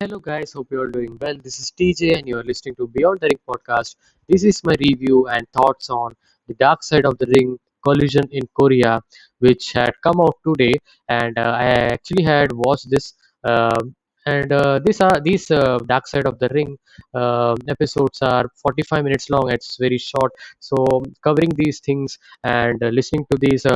Hello guys, hope you are doing well. This is TJ and you are listening to Beyond the Ring podcast. This is my review and thoughts on the Dark Side of the Ring collision in Korea, which had come out today, and I actually had watched this. And these Dark Side of the Ring episodes are 45 minutes long. It's very short, so covering these things and listening to these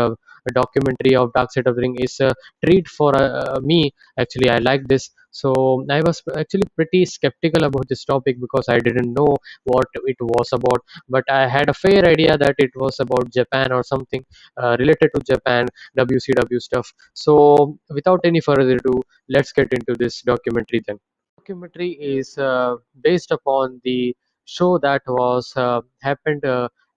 documentary of Dark Side of the Ring is a treat for me. Actually, I like this. So I was actually pretty skeptical about this topic because I didn't know what it was about, but I had a fair idea that it was about Japan or something related to Japan, WCW stuff. So without any further ado, let's get into this documentary then. Documentary is based upon the show that was happened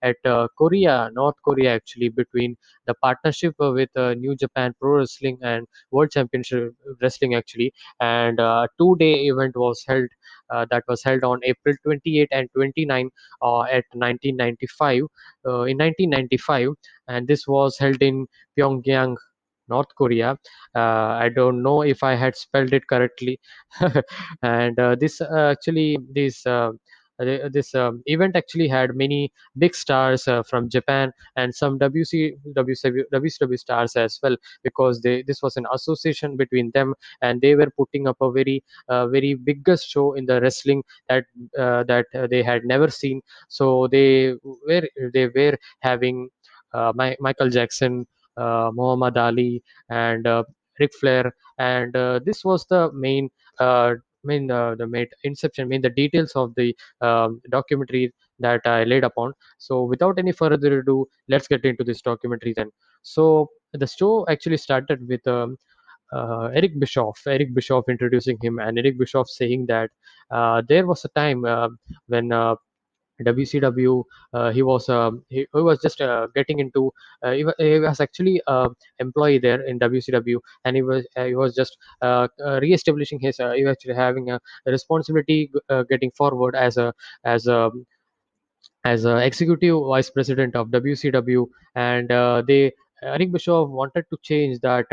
at Korea, North Korea, actually, between the partnership with New Japan Pro Wrestling and World Championship Wrestling, actually, and a two-day event was held. That was held on April 28 and 29 at 1995. In 1995, and this was held in Pyongyang, North Korea. I don't know if I had spelled it correctly, and this event actually had many big stars from Japan and some WCW stars as well, because this was an association between them, and they were putting up a very biggest show in the wrestling that they had never seen. So they were having Michael Jackson, Muhammad Ali, and Ric Flair, and this was the main inception, main the details of the documentary that I laid upon. So without any further ado, let's get into this documentary then. So the show actually started with Eric Bischoff introducing him, and Eric Bischoff saying that there was a time when WCW. He was just getting into. He was actually employee there in WCW, and he was just re-establishing his. He was actually having a responsibility getting forward as a as executive vice president of WCW, and they Eric Bischoff wanted to change that.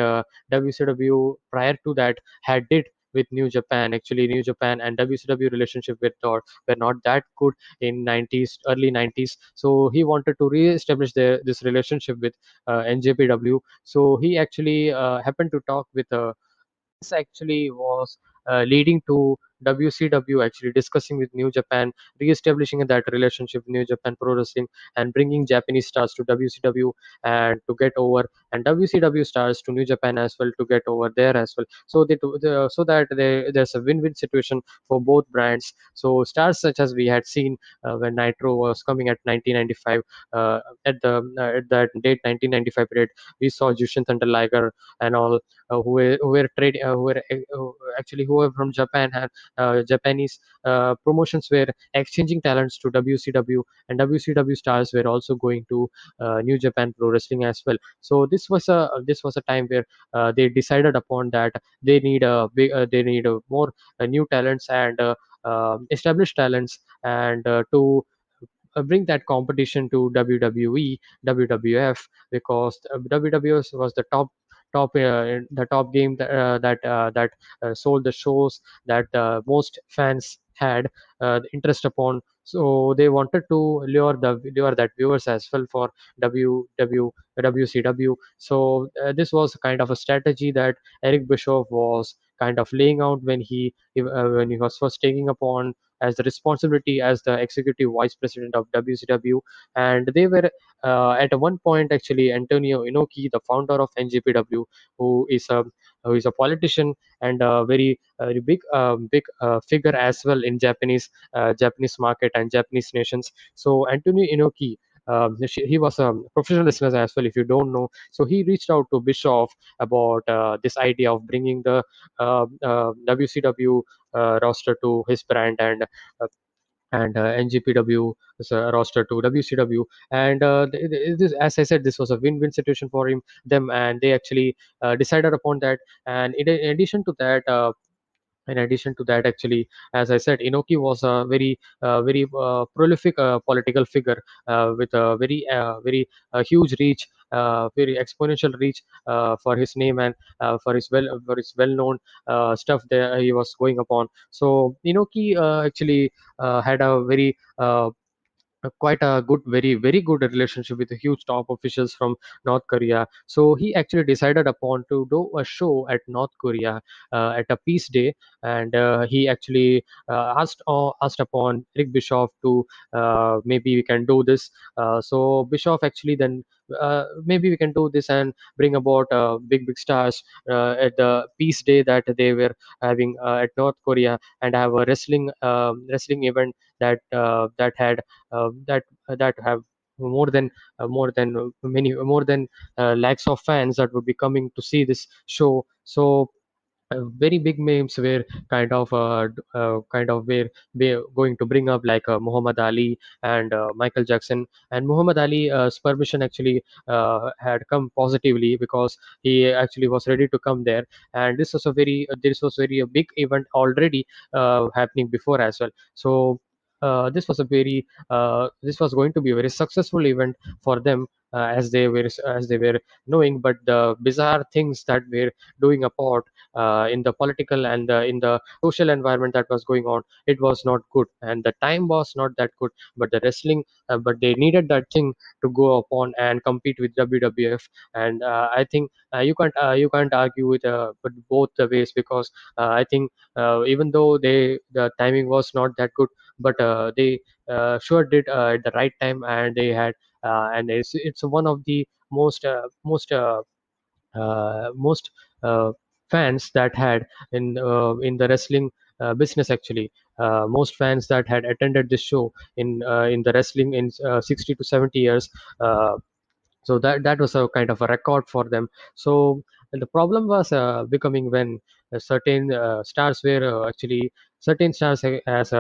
WCW prior to that had did with New Japan. Actually, New Japan and WCW relationship were not that good in 90s, early 90s. So he wanted to re-establish this relationship with NJPW. So he actually happened to talk with this actually was leading to WCW actually discussing with New Japan, re-establishing that relationship with New Japan Pro Wrestling, and bringing Japanese stars to WCW and to get over, and WCW stars to New Japan as well to get over there as well. So so that there's a win-win situation for both brands. So stars such as we had seen when Nitro was coming at 1995, at that date 1995 period, we saw Jushin Thunder Liger and all who actually who were from Japan, had Japanese promotions were exchanging talents to WCW, and WCW stars were also going to New Japan Pro Wrestling as well. So this was a time where they decided upon that they need more new talents and established talents, and to bring that competition to WWE, WWF, because WWF was the top game that sold the shows that most fans had interest upon. So they wanted to lure that viewers as well for WCW. So this was kind of a strategy that Eric Bischoff was kind of laying out when he was first taking upon as the responsibility as the executive vice president of WCW. And they were at one point, actually, Antonio Inoki, the founder of NJPW, who is a politician and a very big figure as well in Japanese market and Japanese nations. So Antonio Inoki. He was a professional wrestler as well, if you don't know. So he reached out to Bischoff about this idea of bringing the WCW roster to his brand, and NGPW roster to WCW. And as I said, this was a win-win situation for them, and they actually decided upon that. And in addition to that, In addition to that, actually, as I said, Inoki was a very prolific political figure with a very huge reach, very exponential reach for his name and for his well known stuff that he was going upon. So Inoki actually had a very quite a good, very good relationship with the huge top officials from North Korea. So he actually decided upon to do a show at North Korea at a peace day, and he actually asked upon Eric Bischoff to maybe we can do this. So Bischoff actually then. Maybe we can do this and bring about big stars at the peace day that they were having at North Korea, and have a wrestling event that had that have more than lakhs of fans that would be coming to see this show. So very big names were kind of were they going to bring up like Muhammad Ali and Michael Jackson. And Muhammad Ali's permission actually had come positively because he actually was ready to come there. And this was very a big event already happening before as well. So this was going to be a very successful event for them, as they were knowing. But the bizarre things that were doing apart in the political and in the social environment that was going on, it was not good, and the time was not that good. But the wrestling, but they needed that thing to go upon and compete with WWF. And I think you can't argue with both the ways, because I think even though the timing was not that good, but they sure did at the right time, and they had and it's one of the most fans that had in the wrestling business actually. Most fans that had attended this show in the wrestling in 60 to 70 years. So that was a kind of a record for them. So the problem was becoming when certain stars were actually certain stars as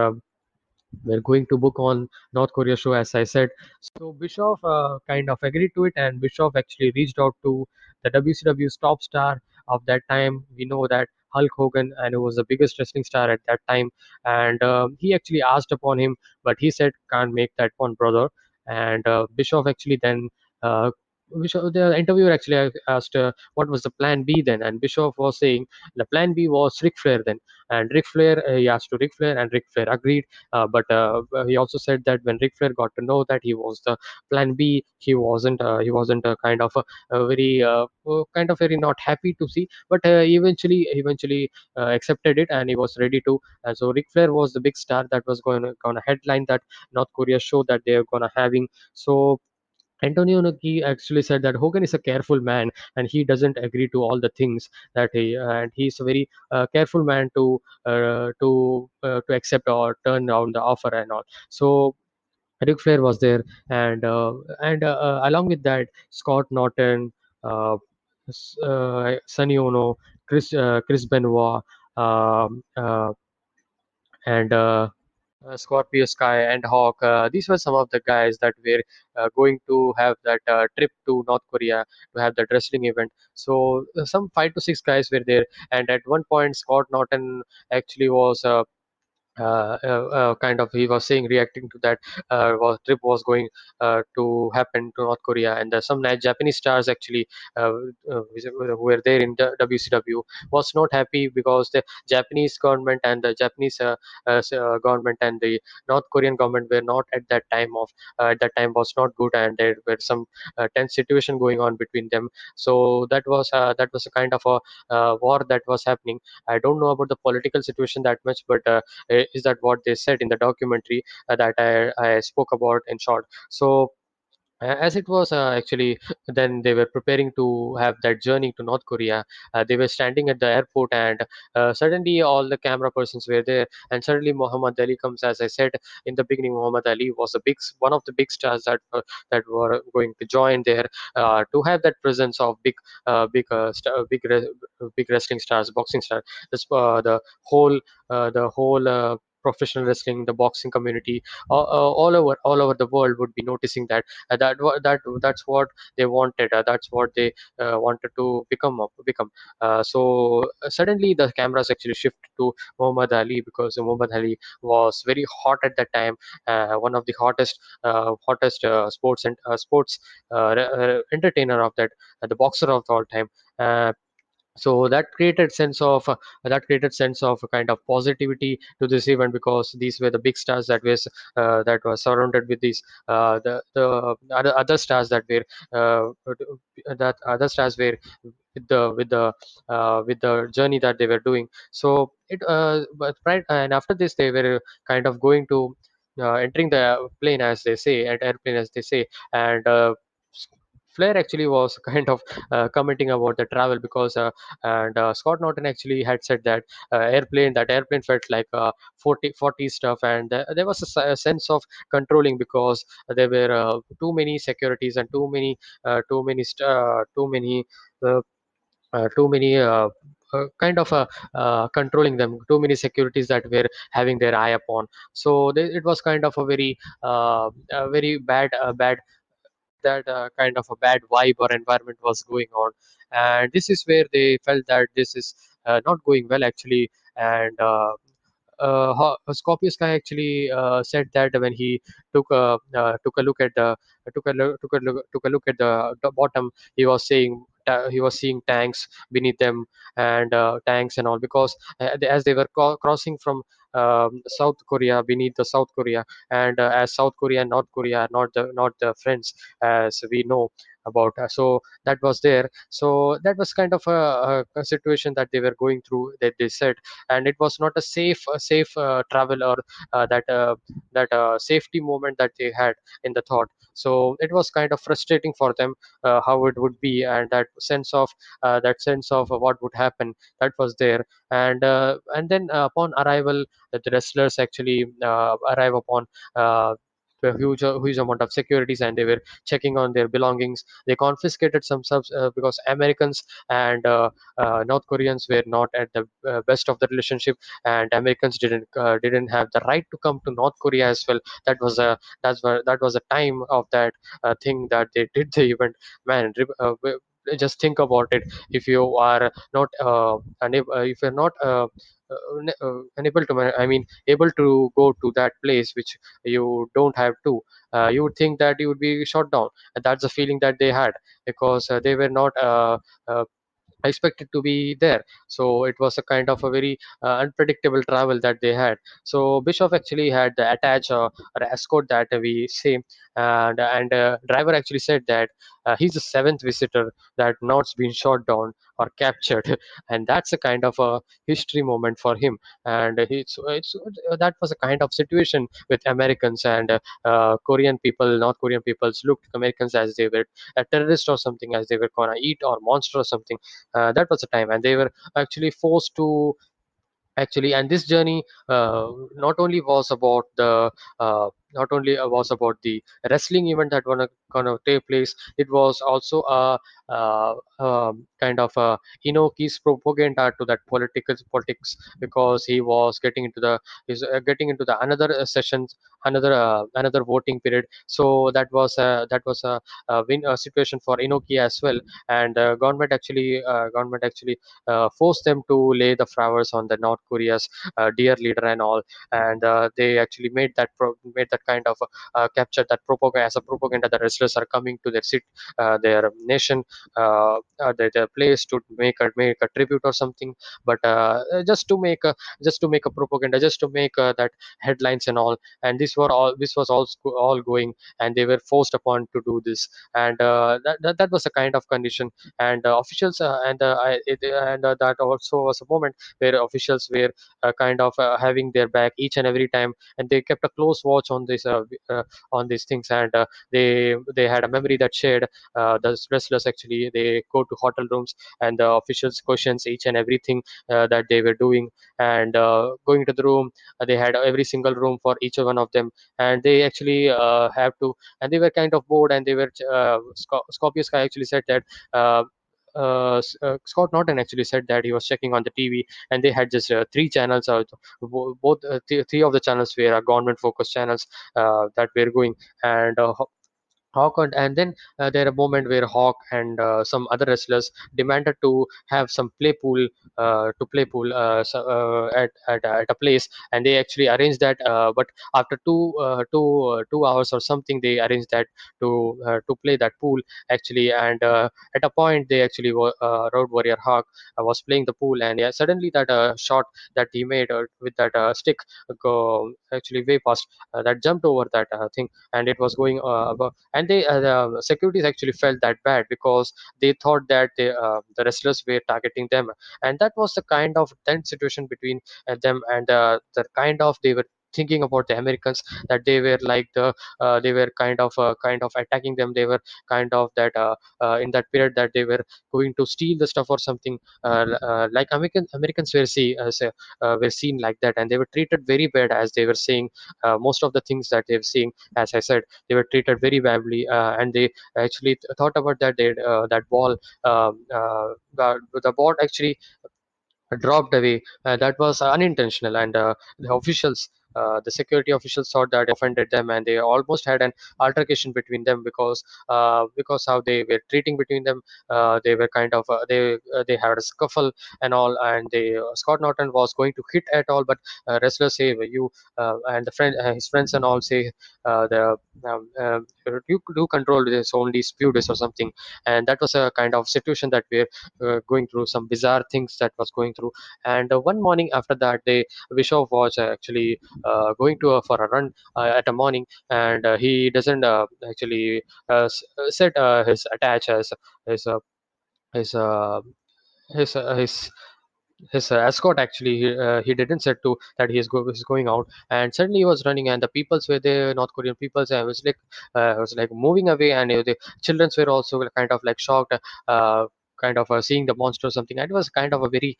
we're going to book on North Korea show, as I said. So Bischoff kind of agreed to it, and Bischoff actually reached out to the WCW's top star of that time. We know that Hulk Hogan, and who was the biggest wrestling star at that time. And he actually asked upon him, but he said, "Can't make that one, brother." And Bischoff actually then. The interviewer actually asked what was the plan B then, and Bischoff was saying the plan B was Ric Flair then. And Ric Flair, he asked to Ric Flair, and Ric Flair agreed. But he also said that when Ric Flair got to know that he was the Plan B, he wasn't a very kind of very not happy to see. But eventually accepted it, and he was ready to. So Ric Flair was the big star that was going to headline that North Korea show that they are going to having. So Antonio Noki actually said that Hogan is a careful man, and he doesn't agree to all the things that and he's a very careful man to accept or turn down the offer and all. So Ric Flair was there, and along with that, Scott Norton, Sonny Ono, Chris Benoit, um, uh, and Scorpio Sky and Hawk. These were some of the guys that were going to have that trip to North Korea to have that wrestling event. So some 5 to 6 guys were there, and at one point, Scott Norton actually was. Kind of he was saying reacting to that trip was going to happen to North Korea, and some Japanese stars actually who were there in the WCW was not happy because the Japanese government and the Japanese government and the North Korean government were not at that time was not good, and there were some tense situation going on between them. So that was a kind of a war that was happening. I don't know about the political situation that much, but is that what they said in the documentary that I spoke about in short. So as it was actually then they were preparing to have that journey to North Korea. They were standing at the airport, and suddenly all the camera persons were there, and suddenly Muhammad Ali comes. As I said in the beginning, Muhammad Ali was one of the big stars that were going to join there to have that presence of big wrestling stars, boxing stars. The whole professional wrestling, the boxing community, all over the world would be noticing that that's what they wanted. That's what they wanted to become. Suddenly the cameras actually shift to Muhammad Ali, because Muhammad Ali was very hot at that time, one of the hottest sports entertainer of the boxer of all time. Uh, so that created sense of a kind of positivity to this event, because these were the big stars that were surrounded with these the other stars that other stars were with the journey that they were doing. So it but right, and after this they were kind of going to entering the plane, as they say, at airplane, as they say. And Flair actually was kind of commenting about the travel, because and Scott Norton actually had said that that airplane felt like 40 stuff, and there was a sense of controlling, because there were too many securities and uh, too many kind of controlling them, too many securities that were having their eye upon. So it was kind of a very bad that kind of a bad vibe or environment was going on. And this is where they felt that this is not going well actually. And Scorpius guy actually said that when he took a look at took a look at the bottom, he was saying he was seeing tanks beneath them, and tanks and all, because as they were crossing from South Korea, beneath the South Korea. And as South Korea and North Korea are not the friends, as we know about. So that was there. So that was kind of a situation that they were going through, that they said. And it was not a safe travel, or that safety moment that they had in the thought. So it was kind of frustrating for them, how it would be, and that sense of what would happen, that was there. And then upon arrival, the wrestlers actually arrive upon a huge amount of securities, and they were checking on their belongings. They confiscated some subs, because Americans and North Koreans were not at the best of the relationship, and Americans didn't have the right to come to North Korea as well. That was a time of that thing that they did the event. Man, just think about it. If you are not if you're not unable to I mean able to go to that place which you don't have to, you would think that you would be shot down. And that's the feeling that they had, because they were not uh, expected to be there. So it was a kind of a very unpredictable travel that they had. So Bischoff actually had the attach or escort that we say. And driver actually said that he's the seventh visitor that not's been shot down or captured. And that's a kind of a history moment for him. And that was a kind of situation with Americans and Korean people. North Korean peoples looked Americans as they were a terrorist or something, as they were gonna eat or monster or something. That was the time, and they were actually forced to actually. And this journey not only was about the was about the wrestling event that gonna take place. It was also a kind of Inoki's propaganda to that politics, because he was getting into the another sessions, another voting period. So that was a situation for Inoki as well. And government actually forced them to lay the flowers on the North Korea's dear leader and all. And they actually made that kind of capture that propaganda as a propaganda that wrestlers are coming to their nation, their place, to make a tribute or something. But just to make a propaganda, just to make that headlines and all. And this was all going, and they were forced upon to do this. And that was a kind of condition. And officials that also was a moment where officials were kind of having their back each and every time, and they kept a close watch on these things. And they had a memory that shared. The wrestlers actually, they go to hotel rooms, and the officials questions each and everything that they were doing. And going to the room, they had every single room for each one of them. And they actually have to, and they were kind of bored, and they were Scorpius guy actually said that uh, Scott Norton actually said that he was checking on the TV, and they had just three channels. Both three of the channels were government focused channels that were going, and Hawk and then there a moment where Hawk and some other wrestlers demanded to have some play pool to play pool at a place, and they actually arranged that. But after 2 hours or something, they arranged that to play that pool actually. And at a point, they actually Road Warrior Hawk was playing the pool, and yeah, suddenly that shot that he made with that stick go actually way past that jumped over that thing, and it was going above, and the securities actually felt that bad because they thought that the wrestlers were targeting them, and that was the kind of tense situation between them, and the kind of they were thinking about the Americans, that they were like they were kind of attacking them. They were kind of that in that period that they were going to steal the stuff or something, like Americans were seen like that, and they were treated very bad, as they were saying most of the things that they were seeing. As I said, they were treated very badly, and they actually thought about that. That ball, the ball actually dropped away. That was unintentional, and the officials. The security officials thought that offended them, and they almost had an altercation between them because how they were treating between them. They were kind of they had a scuffle and all, and Scott Norton was going to hit at all, but wrestlers say you and his friends and all say the you do control this, only spew this or something. And that was a kind of situation that we're going through some bizarre things that was going through. And one morning after that, Bischoff was actually going to for a run at a morning, and he doesn't actually set his attach as his uh, his uh, his escort. Actually he didn't said to that he's going out, and suddenly he was running, and the peoples were there, North Korean peoples. I was like moving away, and the children were also kind of like shocked, kind of seeing the monster or something. And it was kind of a very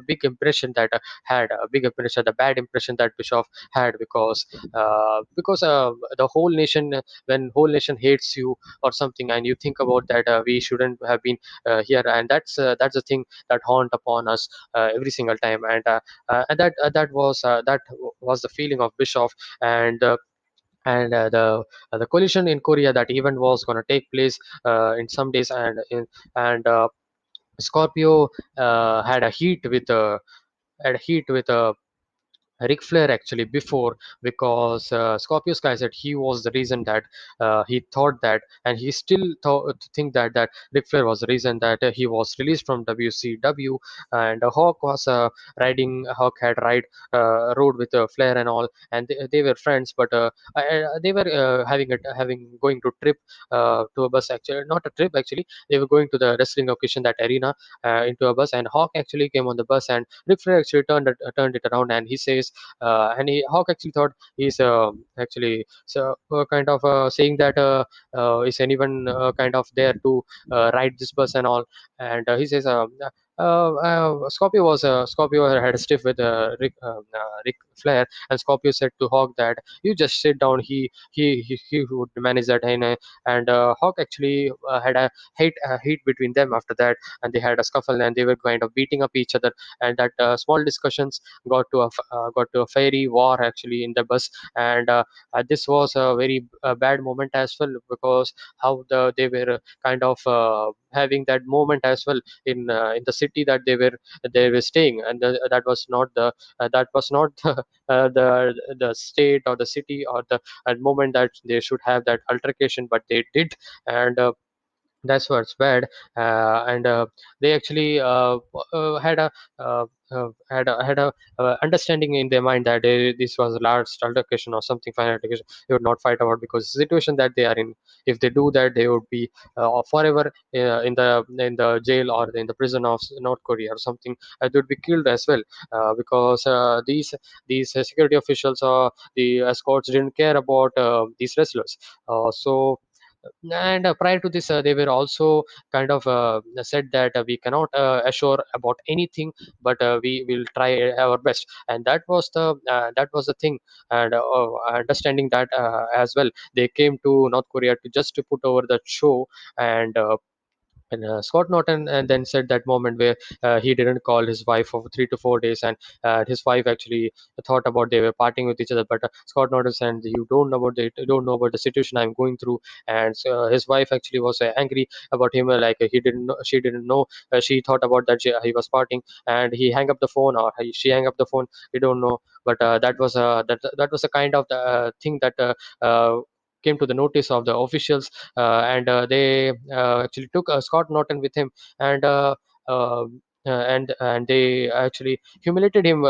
big impression that had a big impression, the bad impression that Bischoff had, because the whole nation, when whole nation hates you or something, and you think about that we shouldn't have been here, and that's the thing that haunt upon us every single time. And that was the feeling of Bischoff. And the collision in Korea, that event was going to take place in some days, and Scorpio had a heat with Ric Flair actually before, because Scorpio Sky said he was the reason that he thought that, and he still think that Ric Flair was the reason that he was released from WCW. And Hawk had rode with Flair and all, and they were friends, but they were having going to trip to a bus, actually not a trip, actually they were going to the wrestling occasion, that arena, into a bus, and Hawk actually came on the bus, and Ric Flair actually turned it around, and he says, Hawk actually thought he's actually kind of saying that is anyone kind of there to ride this bus and all. And he says, Scorpio had a stiff with Ric Flair, and Scorpio said to Hawk that you just sit down. He would manage that, and Hawk actually had a heat between them after that, and they had a scuffle, and they were kind of beating up each other, and that small discussions got to a fiery war actually in the bus. And this was a very bad moment as well, because how they were kind of having that moment as well in the city that they were staying, and that was not the state or the city or the moment that they should have that altercation, but they did. And that's what's bad. And they actually had a understanding in their mind that this was a large altercation or something, final altercation they would not fight about, because the situation that they are in, if they do that, they would be forever in the jail or in the prison of North Korea or something. They would be killed as well, because these security officials or the escorts didn't care about these wrestlers. So and prior to this, they were also kind of said that we cannot assure about anything, but we will try our best, and that was the thing. And understanding that as well, they came to North Korea to just to put over the show, and And Scott Norton and then said that moment where he didn't call his wife for 3 to 4 days, and his wife actually thought about they were parting with each other. But Scott Norton said, "You don't know about the situation I'm going through." And his wife actually was angry about him, like he didn't know, she didn't know. She thought about that he was parting, and he hang up the phone, or she hang up the phone. We don't know, but that was a kind of the thing that. Came to the notice of the officials, and they actually took Scott Norton with him, and and they actually humiliated him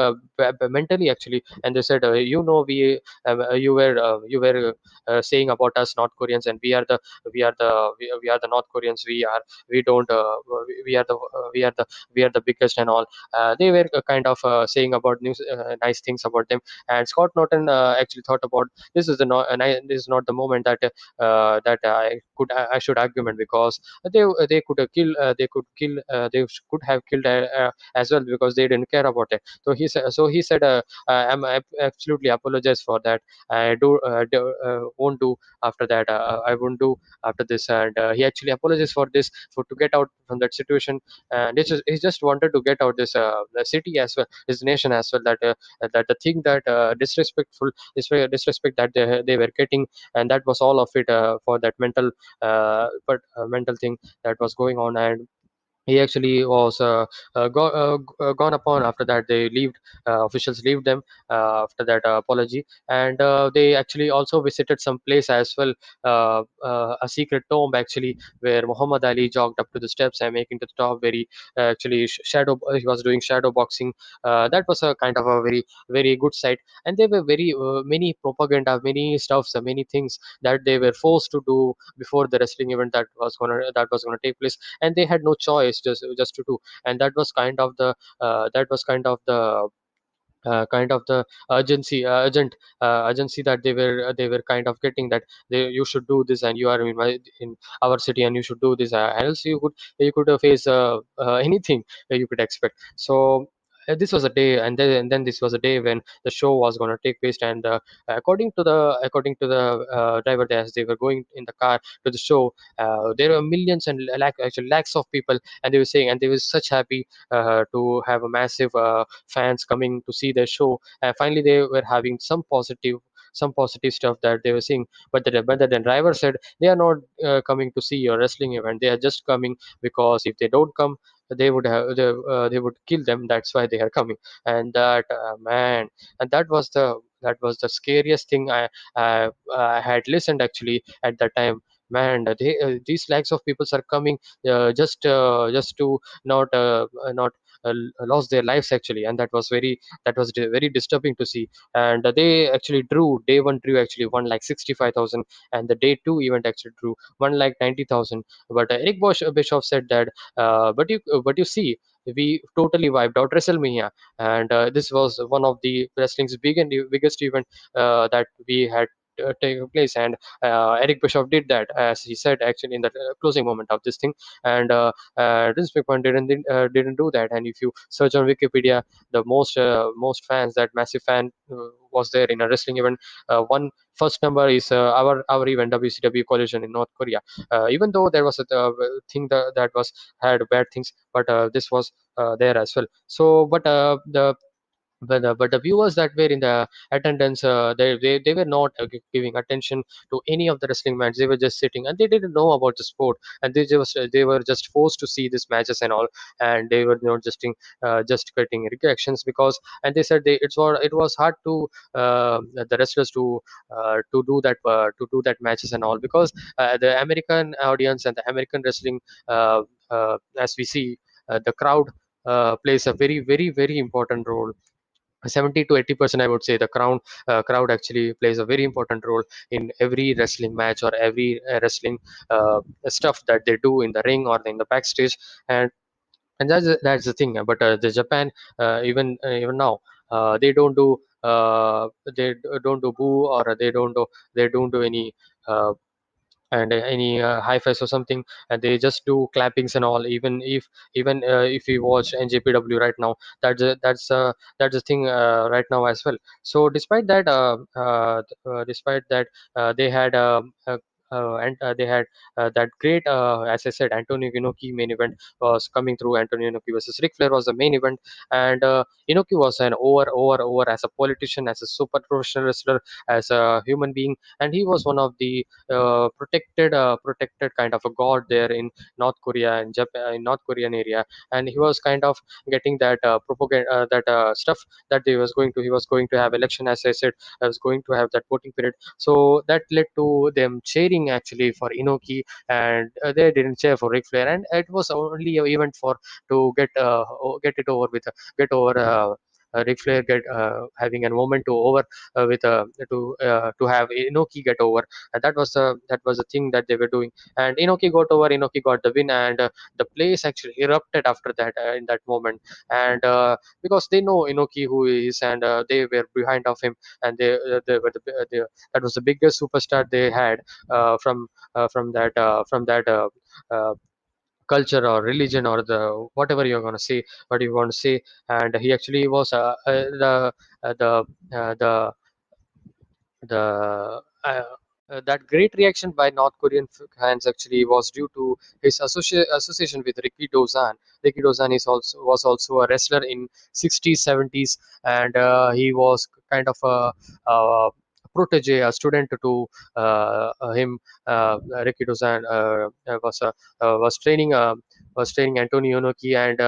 mentally actually, and they said, you were saying about us North Koreans, and we are the North Koreans. We don't we are the we are the we are the biggest and all. They were kind of saying about nice things about them, and Scott Norton actually thought about this is the no, and this is not the moment that I should argument, because they could kill could have killed as well, because they didn't care about it. He said, I'm absolutely apologize for that. I won't do after that. I won't do after this. And he actually apologized for this, for to get out from that situation. And he just wanted to get out this the city as well, his nation as well, that the thing that disrespect that they were getting, and that was all of it for that mental thing that was going on. And he actually was gone upon. After that they leaved, officials leave them after that apology, and they actually also visited some place as well, a secret tomb actually, where Muhammad Ali jogged up to the steps and making to the top, where he actually he was doing shadow boxing. That was a kind of a very good sight. And there were very many propaganda, many stuffs, many things that they were forced to do before the wrestling event that was gonna take place, and they had no choice, just to do. And that was kind of the urgency that they were kind of getting, that you should do this, and you are in our city, and you should do this, else you could face anything that you could expect. So this was a day, and then this was a day when the show was going to take place. And according to the driver, as they were going in the car to the show, there were millions and actually lakhs of people, and they were saying, and they were such happy to have a massive fans coming to see their show. And finally they were having some positive stuff that they were seeing. But the driver said they are not coming to see your wrestling event, they are just coming because if they don't come, they would kill them. That's why they are coming. And that man, and that was the scariest thing I had listened actually at that time. Man, these lakhs of people are coming just to not lost their lives actually. And that was very disturbing to see. And they actually day one drew actually 1,65,000, and the day two event actually drew 1,90,000. But Eric Bischoff said that, but you see, we totally wiped out WrestleMania, and this was one of the wrestling's biggest event that we had taken place. And Eric Bischoff did that, as he said actually in the closing moment of this thing. And Vince McMahon didn't do that. And if you search on Wikipedia, the most fans, that massive fan was there in a wrestling event. One first number is our event, WCW Collision in North Korea. Even though there was a thing that was had bad things, but this was there as well. So, but the viewers that were in the attendance, they were not giving attention to any of the wrestling matches. They were just sitting, and they didn't know about the sport, and they were just forced to see these matches and all. And they were not just getting reactions, because, and they said it was hard to the wrestlers to do that matches and all, because the American audience and the American wrestling, as we see, the crowd plays a very important role. 70 to 80%, I would say, the crowd actually plays a very important role in every wrestling match, or every wrestling stuff that they do in the ring or in the backstage. And that's the thing. But the Japan, even now, they don't do boo, or they don't do any any high fives or something, and they just do clappings and all. Even if we watch NJPW right now, that's the thing right now as well. So despite that, they had and they had that great, as I said, Antonio Inoki main event was coming through. Antonio Inoki versus Ric Flair was the main event, and Inoki was an over as a politician, as a super professional wrestler, as a human being, and he was one of the protected kind of a god there in North Korea, in Japan, in North Korean area, and he was kind of getting that propaganda, that stuff that he was going to have election, as I said, I was going to have that voting period. So that led to them cheering actually for Inoki, and they didn't cheer for Ric Flair, and it was only an event for to get it over with, get over. Ric Flair get having a moment to over with to have Inoki get over, and that was the thing that they were doing, and Inoki got over. Inoki got the win, and the place actually erupted after that, in that moment, and because they know Inoki who he is, and they were behind of him, and they were that was the biggest superstar they had from that culture or religion, or the whatever you're going to say, what you want to say. And he actually was the the that great reaction by North Korean fans actually was due to his association with Ricky Dozan. Ricky Dozan was also a wrestler in 60s, 70s, and he was kind of a protege, a student to him. Ricky Dozan was training Antonio Inoki, and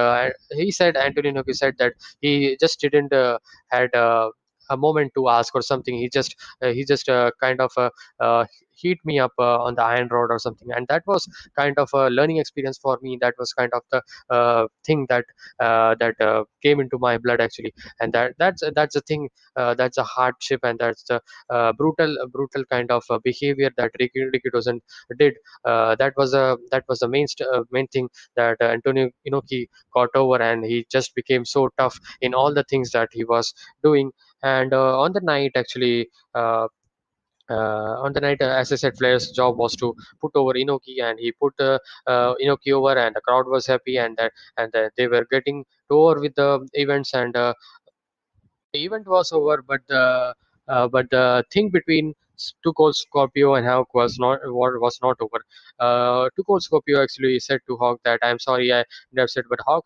he said Antonio Inoki said that he just didn't had a moment to ask or something. He just kind of heat me up on the iron rod or something, and that was kind of a learning experience for me. That was kind of the thing that came into my blood actually, and that's the thing, that's a hardship, and that's the brutal kind of behavior that Ricky doesn't did. That was the main thing that Antonio Inoki got over, and he just became so tough in all the things that he was doing. And on the night actually, on the night, as I said, Flair's job was to put over Inoki, and he put Inoki over, and the crowd was happy, and they were getting over with the events, and the event was over, but the thing between Two Cold Scorpio and Hawk was not over. Two Cold Scorpio actually said to Hawk that I'm sorry, I did have said, but Hawk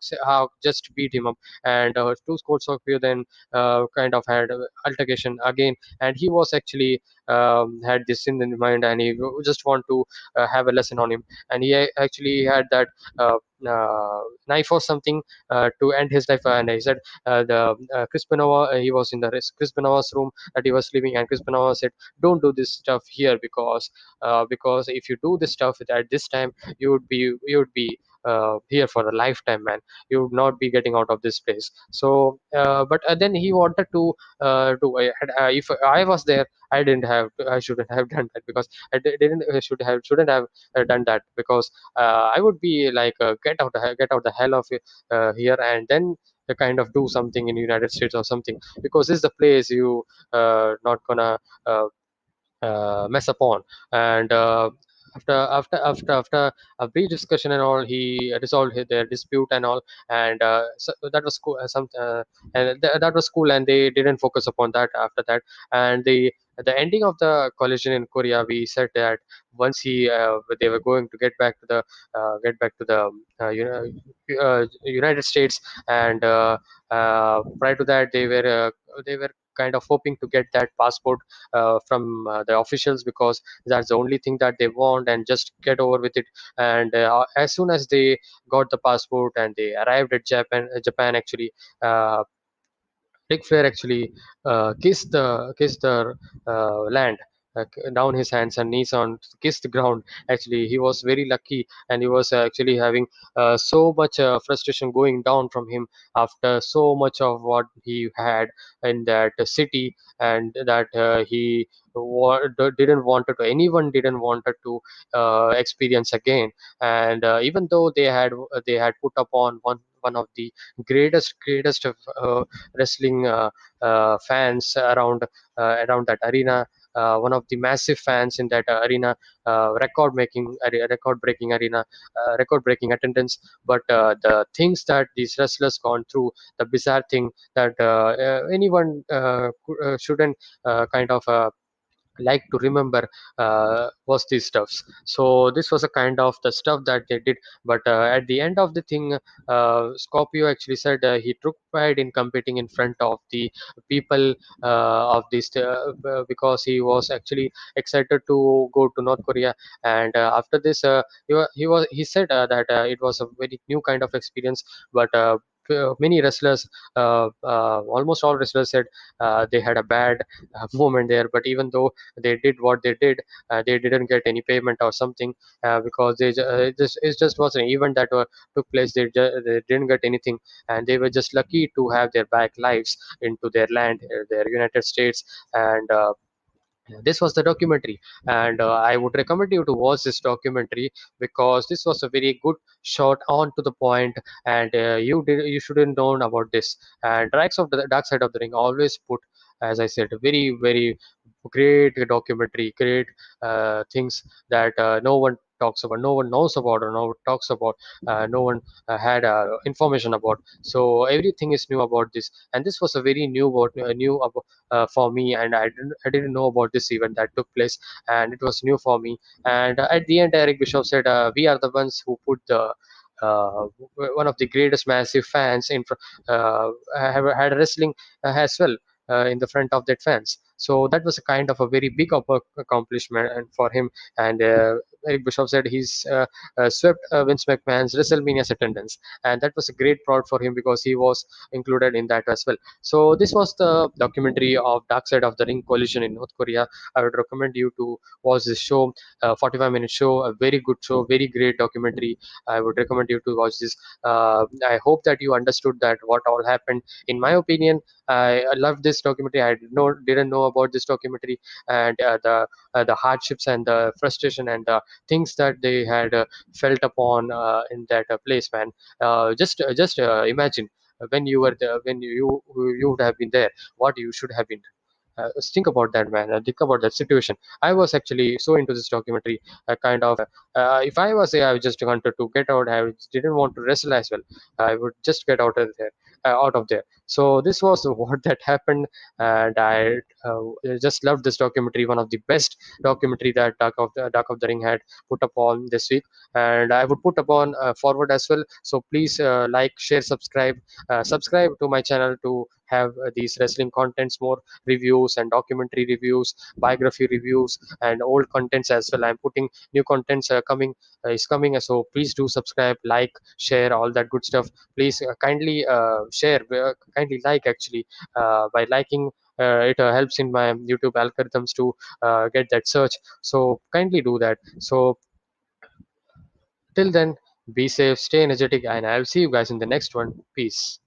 just beat him up, and Two Cold Scorpio then kind of had altercation again, and he was actually had this in mind, and he just want to have a lesson on him, and actually had that knife or something to end his life, and he said the Chris Benoit, he was in the Chris Benoit's room that he was living, and Chris Benoit said, "Don't do this stuff here, because if you do this stuff at this time, you would be here for a lifetime, man. You would not be getting out of this place." So, but then he wanted to if I was there, I shouldn't have done that, because didn't shouldn't have done that, because I would be like, get out the hell of here, and then kind of do something in United States or something, because this is the place you not gonna mess upon. And after a brief discussion and all, he resolved their dispute and all, and so that was cool. That was cool, and they didn't focus upon that after that. And the ending of the collision in Korea, we said that once they were going to get back to the United States, and prior to that, they were kind of hoping to get that passport from the officials, because that's the only thing that they want, and just get over with it. And as soon as they got the passport and they arrived at Japan actually, uh, Ric Flair actually kissed the land, down his hands and knees on, kissed the ground. Actually, he was very lucky, and he was actually having so much frustration going down from him after so much of what he had in that city, and that didn't wanted to, anyone didn't wanted to experience again. And even though they had put upon one of the greatest of wrestling fans around that arena, one of the massive fans in that arena, record breaking arena, record breaking attendance. But the things that these wrestlers gone through, the bizarre thing that anyone shouldn't kind of like to remember was these stuffs. So this was a kind of the stuff that they did. But at the end of the thing, Scorpio actually said he took pride in competing in front of the people of this because he was actually excited to go to North Korea. And after this, he said that it was a very new kind of experience. But many wrestlers, almost all wrestlers said they had a bad moment there. But even though they did what they did, they didn't get any payment or something, because it just was an event that took place. They didn't get anything, and they were just lucky to have their back lives into their land, their United States. And this was the documentary. And I would recommend you to watch this documentary, because this was a very good shot on to the point. And you shouldn't know about this. And Tracks of the Dark Side of the Ring always put, as I said, very great documentary, great things that no one talks about, no one knows about, or no one talks about, no one had information about. So everything is new about this. And this was a very new for me. And I didn't know about this event that took place, and it was new for me. And at the end, Eric Bischoff said, "We are the ones who put the." Uh, One of the greatest massive fans have had wrestling as well in the front of that fans. So that was a kind of a very big accomplishment and for him. And Eric Bischoff said he's swept Vince McMahon's WrestleMania attendance, and that was a great proud for him because he was included in that as well. So this was the documentary of Dark Side of the Ring collision in North Korea. I would recommend you to watch this show, 45-minute show, a very good show, very great documentary. I would recommend you to watch this. I hope that you understood that what all happened. In my opinion, I loved this documentary. I didn't know about this documentary. And the hardships and the frustration and the things that they had felt upon in that place, man. Just imagine when you were there, when you would have been there, what you should have been. Just think about that, man. Think about that situation. I was actually so into this documentary. Kind of, if I was there, I just wanted to get out. I didn't want to wrestle as well. I would just get out of there. Out of there. So this was what that happened. And I just loved this documentary. One of the best documentary that Dark of the Ring had put upon this week. And I would put upon forward as well. So please like, share, subscribe to my channel to have these wrestling contents, more reviews and documentary reviews, biography reviews, and old contents as well. I'm putting new contents is coming. So please do subscribe, like, share, all that good stuff. Please kindly share, kindly like actually. By liking, it helps in my YouTube algorithms to get that search. So kindly do that. So till then, be safe, stay energetic, and I'll see you guys in the next one. Peace.